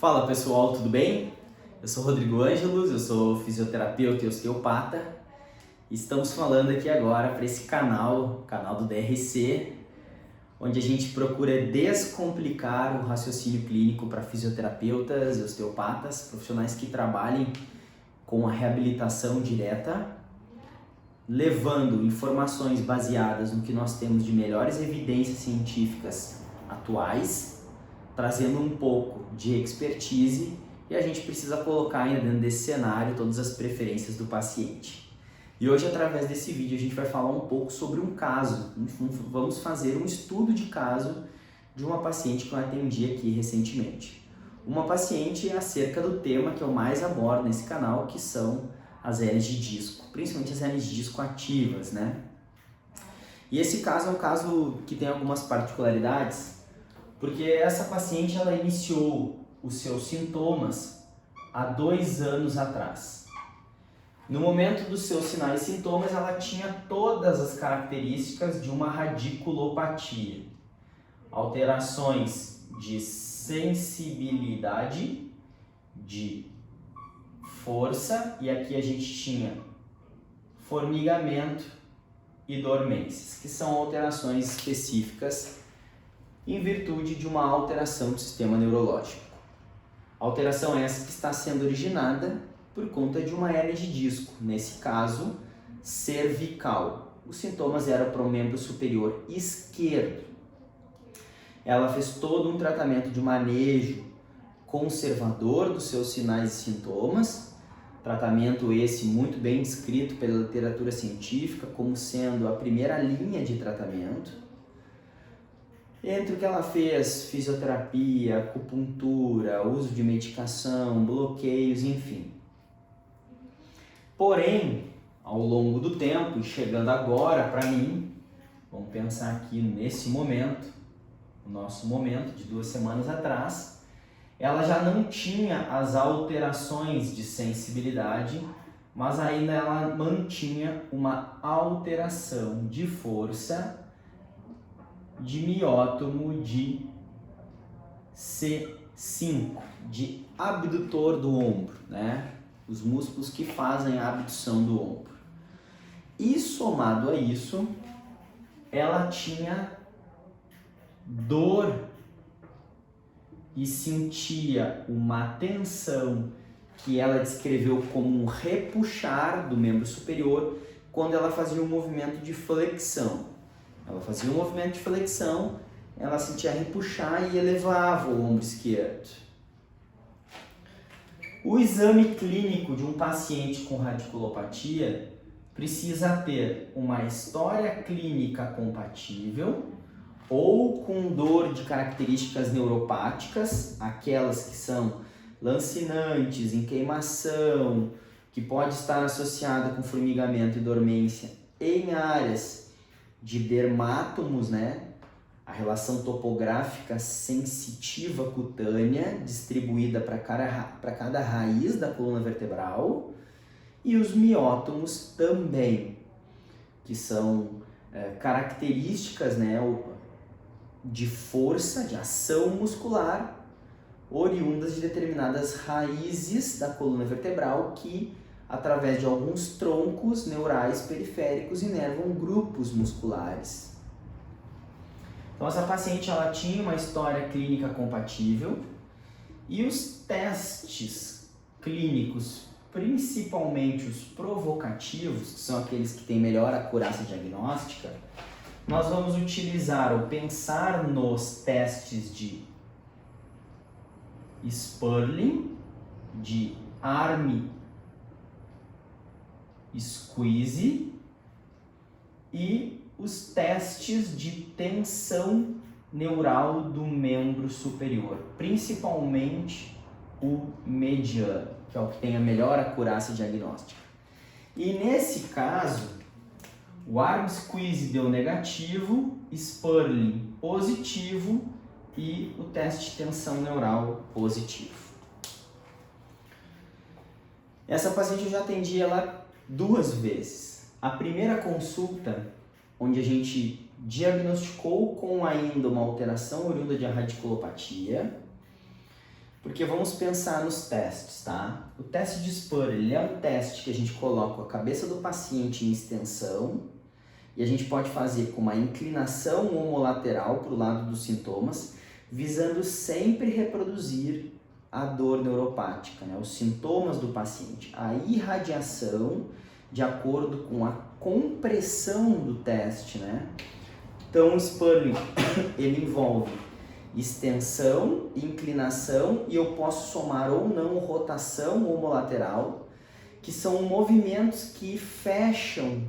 Fala pessoal, tudo bem? Eu sou Rodrigo Ângelos, eu sou fisioterapeuta e osteopata. Estamos falando aqui agora para esse canal do DRC, onde a gente procura descomplicar o raciocínio clínico para fisioterapeutas e osteopatas, profissionais que trabalhem com a reabilitação direta, levando informações baseadas no que nós temos de melhores evidências científicas atuais, trazendo um pouco de expertise, e a gente precisa colocar ainda dentro desse cenário todas as preferências do paciente. E hoje, através desse vídeo, a gente vai falar um pouco sobre um caso. Vamos fazer um estudo de caso de uma paciente que eu atendi aqui recentemente. Uma paciente acerca do tema que eu mais abordo nesse canal, que são as hérnias de disco, principalmente as hérnias de disco ativas, né? E esse caso é um caso que tem algumas particularidades, porque essa paciente ela iniciou os seus sintomas há 2 anos atrás. No momento dos seus sinais e sintomas, ela tinha todas as características de uma radiculopatia. Alterações de sensibilidade, de força, e aqui a gente tinha formigamento e dormências, que são alterações específicas em virtude de uma alteração do sistema neurológico. Alteração essa que está sendo originada por conta de uma hérnia de disco, nesse caso cervical. Os sintomas eram para o membro superior esquerdo. Ela fez todo um tratamento de manejo conservador dos seus sinais e sintomas, tratamento esse muito bem descrito pela literatura científica como sendo a primeira linha de tratamento. Entre o que ela fez, fisioterapia, acupuntura, uso de medicação, bloqueios, enfim. Porém, ao longo do tempo, e chegando agora para mim, vamos pensar aqui nesse momento, o nosso momento de 2 semanas atrás, ela já não tinha as alterações de sensibilidade, mas ainda ela mantinha uma alteração de força de miótomo de C5, de abdutor do ombro, né? Os músculos que fazem a abdução do ombro. E somado a isso, ela tinha dor e sentia uma tensão que ela descreveu como um repuxar do membro superior quando ela fazia um movimento de flexão. Ela fazia um movimento de flexão, ela sentia repuxar e elevava o ombro esquerdo. O exame clínico de um paciente com radiculopatia precisa ter uma história clínica compatível ou com dor de características neuropáticas, aquelas que são lancinantes, em queimação, que pode estar associada com formigamento e dormência em áreas de dermátomos, né? A relação topográfica sensitiva cutânea distribuída para cada raiz da coluna vertebral, e os miótomos também, que são características, né, de força, de ação muscular, oriundas de determinadas raízes da coluna vertebral que, através de alguns troncos neurais periféricos, inervam grupos musculares. Então, essa paciente ela tinha uma história clínica compatível e os testes clínicos, principalmente os provocativos, que são aqueles que têm melhor acurácia diagnóstica, nós vamos utilizar ou pensar nos testes de Sperling, de arm squeeze e os testes de tensão neural do membro superior, principalmente o mediano, que é o que tem a melhor acurácia diagnóstica. E nesse caso, o arm squeeze deu negativo, Sperling positivo e o teste de tensão neural positivo. Essa paciente eu já atendi ela 2 vezes. A primeira consulta, onde a gente diagnosticou com ainda uma alteração oriunda de radiculopatia, Porque vamos pensar nos testes, tá? O teste de Spur, ele é um teste que a gente coloca a cabeça do paciente em extensão e a gente pode fazer com uma inclinação homolateral para o lado dos sintomas, visando sempre reproduzir a dor neuropática, né? Os sintomas do paciente, a irradiação de acordo com a compressão do teste, né? Então, o Spurling, ele envolve extensão, inclinação e eu posso somar ou não rotação homolateral, que são movimentos que fecham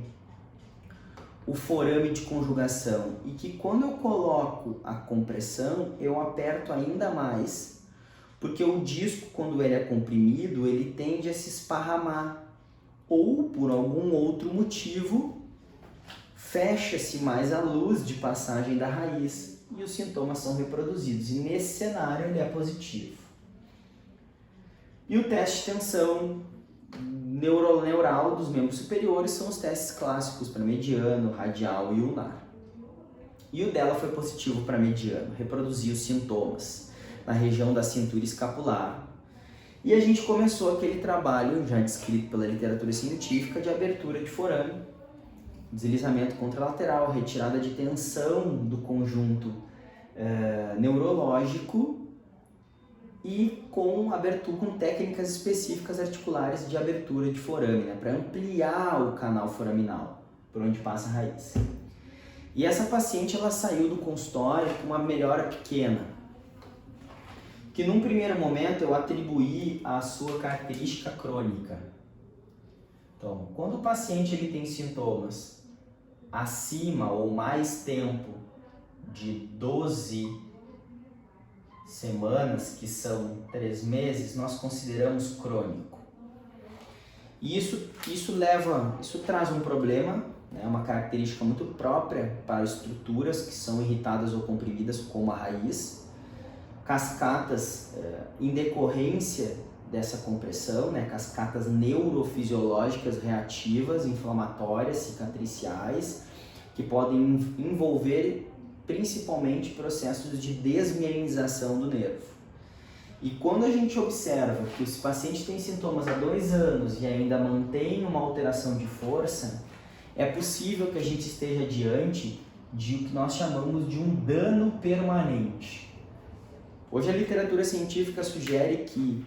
o forame de conjugação e que quando eu coloco a compressão, eu aperto ainda mais, porque o disco, quando ele é comprimido, ele tende a se esparramar ou, por algum outro motivo, fecha-se mais a luz de passagem da raiz e os sintomas são reproduzidos. E nesse cenário ele é positivo. E o teste de tensão neural dos membros superiores são os testes clássicos para mediano, radial e ulnar. E o dela foi positivo para mediano, reproduziu os sintomas na região da cintura escapular. E a gente começou aquele trabalho, já descrito pela literatura científica, de abertura de forame, deslizamento contralateral, retirada de tensão do conjunto neurológico e com técnicas específicas articulares de abertura de forame, né, para ampliar o canal foraminal, por onde passa a raiz. E essa paciente ela saiu do consultório com uma melhora pequena, que num primeiro momento eu atribuí à sua característica crônica. Então, quando o paciente ele tem sintomas acima ou mais tempo de 12 semanas, que são 3 meses, nós consideramos crônico. E isso traz um problema, né, uma característica muito própria para estruturas que são irritadas ou comprimidas, como a raiz, cascatas em decorrência dessa compressão, né, cascatas neurofisiológicas reativas, inflamatórias, cicatriciais, que podem envolver principalmente processos de desmielinização do nervo. E quando a gente observa que esse paciente tem sintomas há 2 anos e ainda mantém uma alteração de força, é possível que a gente esteja diante de o que nós chamamos de um dano permanente. Hoje a literatura científica sugere que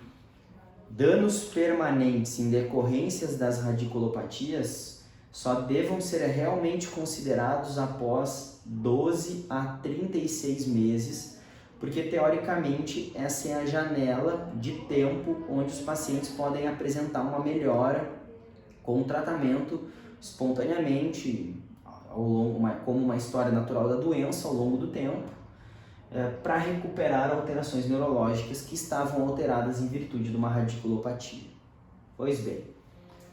danos permanentes em decorrências das radiculopatias só devam ser realmente considerados após 12 a 36 meses, porque teoricamente essa é a janela de tempo onde os pacientes podem apresentar uma melhora com o tratamento espontaneamente, como uma história natural da doença ao longo do tempo, para recuperar alterações neurológicas que estavam alteradas em virtude de uma radiculopatia. Pois bem,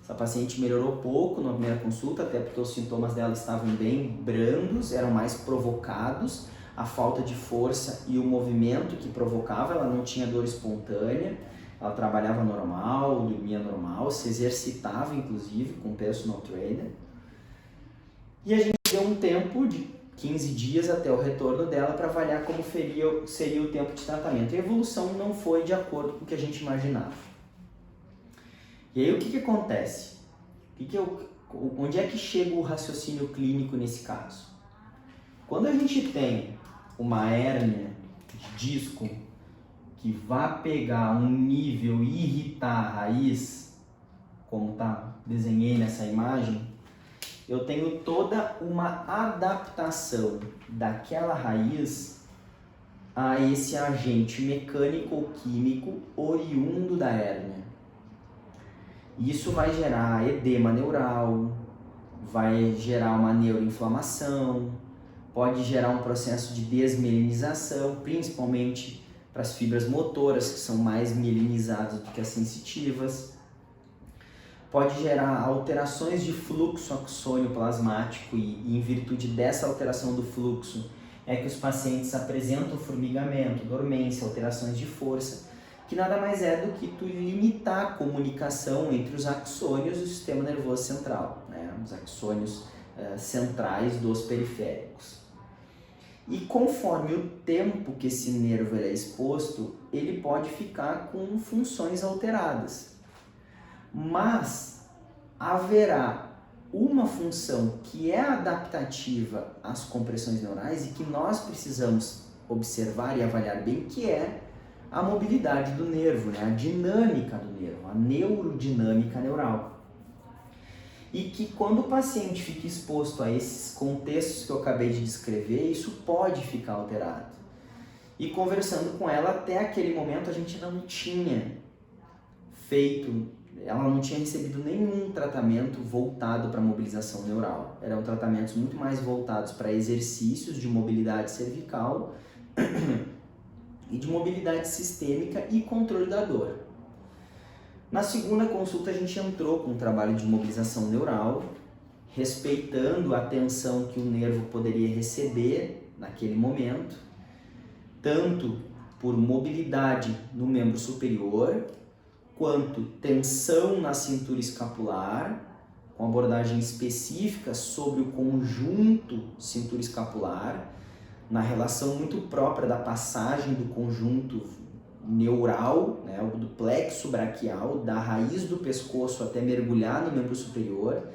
essa paciente melhorou pouco na primeira consulta, até porque os sintomas dela estavam bem brandos, eram mais provocados, a falta de força e o movimento que provocava, ela não tinha dor espontânea, ela trabalhava normal, dormia normal, se exercitava inclusive com personal trainer. E a gente deu um tempo de 15 dias até o retorno dela para avaliar como seria o tempo de tratamento. E a evolução não foi de acordo com o que a gente imaginava. E aí o que acontece? Onde é que chega o raciocínio clínico nesse caso? Quando a gente tem uma hérnia de disco que vai pegar um nível e irritar a raiz, como desenhei nessa imagem, eu tenho toda uma adaptação daquela raiz a esse agente mecânico ou químico oriundo da hérnia. Isso vai gerar edema neural, vai gerar uma neuroinflamação, pode gerar um processo de desmielinização, principalmente para as fibras motoras, que são mais mielinizadas do que as sensitivas. Pode gerar alterações de fluxo axônio plasmático e em virtude dessa alteração do fluxo é que os pacientes apresentam formigamento, dormência, alterações de força, que nada mais é do que tu limitar a comunicação entre os axônios e o sistema nervoso central, né? Os axônios centrais dos periféricos. E conforme o tempo que esse nervo é exposto, ele pode ficar com funções alteradas. Mas haverá uma função que é adaptativa às compressões neurais e que nós precisamos observar e avaliar bem, que é a mobilidade do nervo, né? A dinâmica do nervo, a neurodinâmica neural. E que quando o paciente fica exposto a esses contextos que eu acabei de descrever, isso pode ficar alterado. E conversando com ela, até aquele momento a gente não tinha feito, ela não tinha recebido nenhum tratamento voltado para mobilização neural. Eram tratamentos muito mais voltados para exercícios de mobilidade cervical e de mobilidade sistêmica e controle da dor. Na segunda consulta a gente entrou com um trabalho de mobilização neural, respeitando a tensão que o nervo poderia receber naquele momento, tanto por mobilidade no membro superior, quanto tensão na cintura escapular, com abordagem específica sobre o conjunto cintura escapular, na relação muito própria da passagem do conjunto neural, né, do plexo braquial, da raiz do pescoço até mergulhar no membro superior.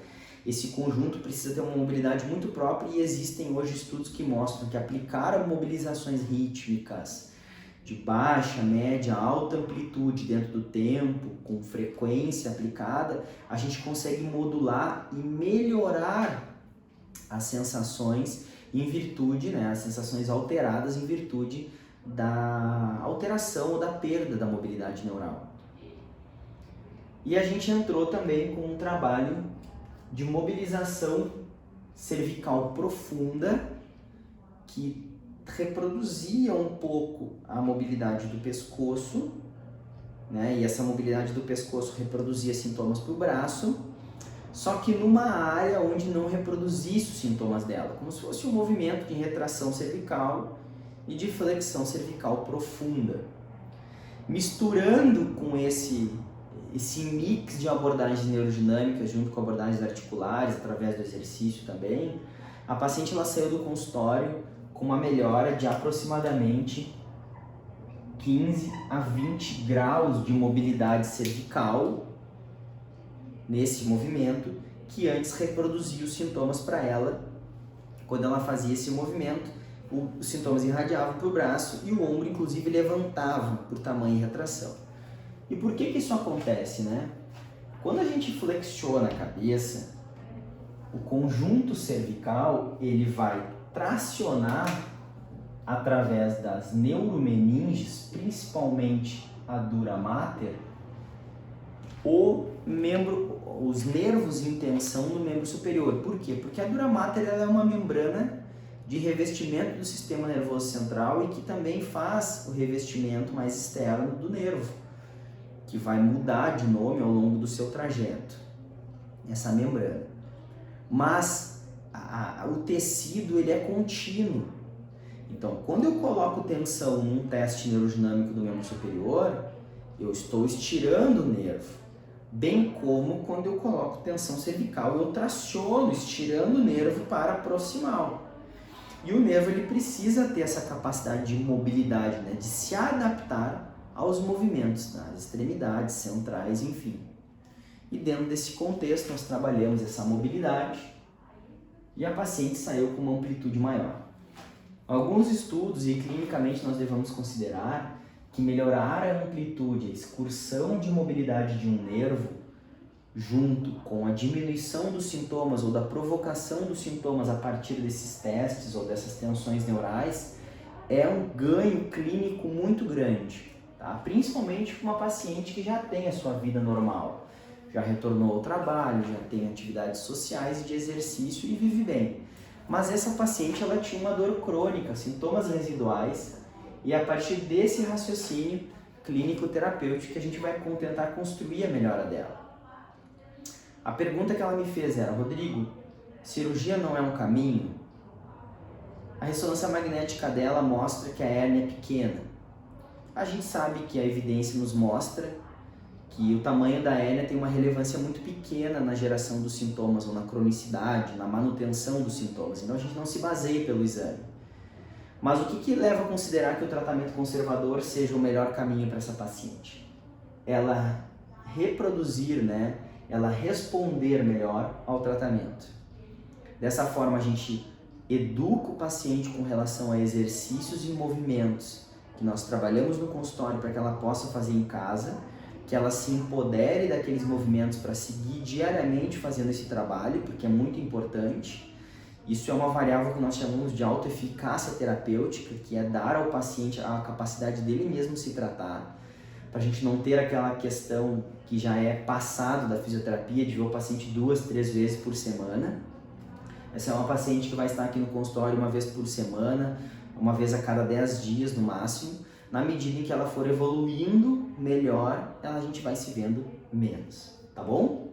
Esse conjunto precisa ter uma mobilidade muito própria e existem hoje estudos que mostram que aplicar mobilizações rítmicas de baixa, média, alta amplitude dentro do tempo, com frequência aplicada, a gente consegue modular e melhorar as sensações em virtude, né, as sensações alteradas em virtude da alteração ou da perda da mobilidade neural. E a gente entrou também com um trabalho de mobilização cervical profunda que reproduzia um pouco a mobilidade do pescoço, né? E essa mobilidade do pescoço reproduzia sintomas para o braço, só que numa área onde não reproduzisse os sintomas dela, como se fosse um movimento de retração cervical e de flexão cervical profunda. Misturando com esse mix de abordagens neurodinâmicas junto com abordagens articulares, através do exercício também, a paciente ela saiu do consultório com uma melhora de aproximadamente 15 a 20 graus de mobilidade cervical nesse movimento, que antes reproduzia os sintomas para ela. Quando ela fazia esse movimento, os sintomas irradiavam para o braço e o ombro, inclusive, levantava por tamanho e retração. E por que isso acontece, né? Quando a gente flexiona a cabeça, o conjunto cervical ele vai tracionar através das neuromeninges, principalmente a dura mater, os nervos em tensão no membro superior. Por quê? Porque a dura mater ela é uma membrana de revestimento do sistema nervoso central e que também faz o revestimento mais externo do nervo, que vai mudar de nome ao longo do seu trajeto, essa membrana. Mas o tecido ele é contínuo. Então, quando eu coloco tensão num teste neurodinâmico do membro superior, eu estou estirando o nervo, bem como quando eu coloco tensão cervical, eu traciono, estirando o nervo para proximal. E o nervo ele precisa ter essa capacidade de mobilidade, né, de se adaptar aos movimentos das extremidades, centrais, enfim. E dentro desse contexto nós trabalhamos essa mobilidade e a paciente saiu com uma amplitude maior. Alguns estudos e clinicamente nós devemos considerar que melhorar a amplitude, a excursão de mobilidade de um nervo, junto com a diminuição dos sintomas ou da provocação dos sintomas a partir desses testes ou dessas tensões neurais, é um ganho clínico muito grande, tá? Principalmente para uma paciente que já tem a sua vida normal, já retornou ao trabalho, já tem atividades sociais e de exercício e vive bem. Mas essa paciente ela tinha uma dor crônica, sintomas residuais, e a partir desse raciocínio clínico-terapêutico que a gente vai tentar construir a melhora dela. A pergunta que ela me fez era: Rodrigo, cirurgia não é um caminho? A ressonância magnética dela mostra que a hérnia é pequena. A gente sabe que a evidência nos mostra que o tamanho da hérnia tem uma relevância muito pequena na geração dos sintomas ou na cronicidade, na manutenção dos sintomas. Então a gente não se baseia pelo exame. Mas o que leva a considerar que o tratamento conservador seja o melhor caminho para essa paciente? Ela reproduzir, né? Ela responder melhor ao tratamento. Dessa forma a gente educa o paciente com relação a exercícios e movimentos que nós trabalhamos no consultório para que ela possa fazer em casa, que ela se empodere daqueles movimentos para seguir diariamente fazendo esse trabalho, porque é muito importante. Isso é uma variável que nós chamamos de autoeficácia terapêutica, que é dar ao paciente a capacidade dele mesmo se tratar, para a gente não ter aquela questão que já é passado da fisioterapia, de ver o paciente 2, 3 vezes por semana. Essa é uma paciente que vai estar aqui no consultório uma vez por semana, uma vez a cada 10 dias no máximo. Na medida em que ela for evoluindo melhor, a gente vai se vendo menos, tá bom?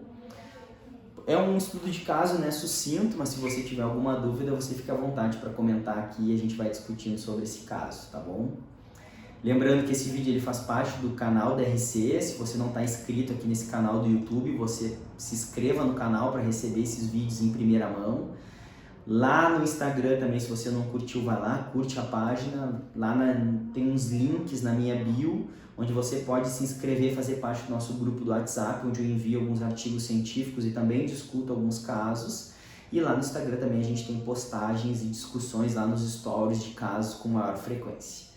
É um estudo de caso, né, sucinto, mas se você tiver alguma dúvida, você fica à vontade para comentar aqui e a gente vai discutindo sobre esse caso, tá bom? Lembrando que esse vídeo ele faz parte do canal da RC. Se você não está inscrito aqui nesse canal do YouTube, você se inscreva no canal para receber esses vídeos em primeira mão. Lá no Instagram também, se você não curtiu, vai lá, curte a página. Lá tem uns links na minha bio, onde você pode se inscrever e fazer parte do nosso grupo do WhatsApp, onde eu envio alguns artigos científicos e também discuto alguns casos. E lá no Instagram também a gente tem postagens e discussões lá nos stories de casos com maior frequência.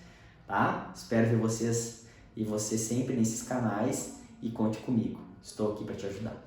Tá? Espero ver vocês e você sempre nesses canais e conte comigo. Estou aqui para te ajudar.